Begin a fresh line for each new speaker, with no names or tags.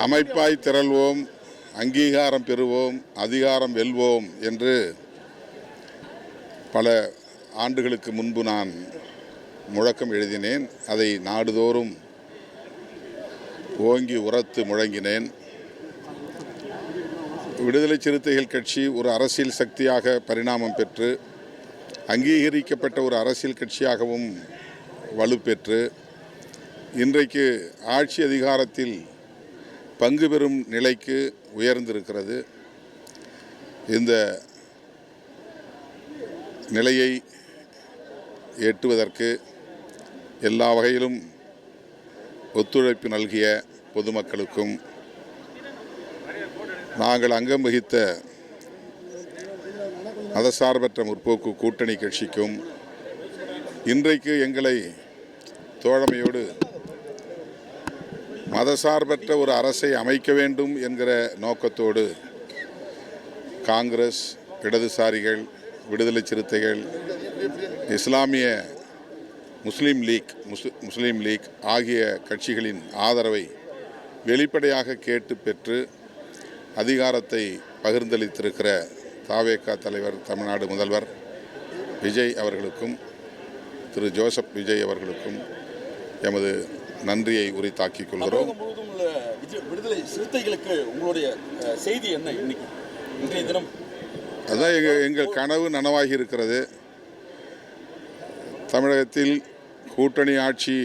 அமைப்பாய் திரள்வோம், அங்கீகாரம் பெறுவோம், அதிகாரம் வெல்வோம் என்று பல ஆண்டுகளுக்கு முன்பு நான் முழக்கம் எழுதினேன். அதை நாடுதோறும் ஓங்கி உரத்து முழங்கினேன். விடுதலை சிறுத்தைகள் கட்சி ஒரு அரசியல் சக்தியாக பரிணாமம் பெற்று அங்கீகரிக்கப்பட்ட ஒரு அரசியல் கட்சியாகவும் வலுப்பெற்று இன்றைக்கு ஆட்சி அதிகாரத்தில் பங்கு பெறும் நிலைக்கு உயர்ந்திருக்கிறது. இந்த நிலையை எட்டுவதற்கு எல்லா வகையிலும் ஒத்துழைப்பு நல்கிய பொதுமக்களுக்கும், நாங்கள் அங்கம் வகித்த மதசார்பற்ற முற்போக்கு கூட்டணி கட்சிக்கும், இன்றைக்கு எங்களை தோழமையோடு மதசார்பற்ற ஒரு அரசை அமைக்க வேண்டும் என்கிற நோக்கத்தோடு காங்கிரஸ், இடதுசாரிகள், விடுதலை சிறுத்தைகள், இஸ்லாமிய முஸ்லீம் லீக் ஆகிய கட்சிகளின் ஆதரவை வெளிப்படையாக கேட்டு பெற்று அதிகாரத்தை பகிர்ந்தளித்திருக்கிற தாவேகா தலைவர், தமிழ்நாடு முதல்வர் விஜய் அவர்களுக்கும், திரு ஜோசப் விஜய் அவர்களுக்கும் எமது நன்றியை உரித்தாக்கிக் கொள்கிறோம்.
விடுதலை சிறுத்தைகளுக்கு உங்களுடைய செய்தி என்ன? இன்றைய தினம்
அதான் எங்கள் கனவு நனவாகி இருக்கிறது. தமிழகத்தில் கூட்டணி ஆட்சி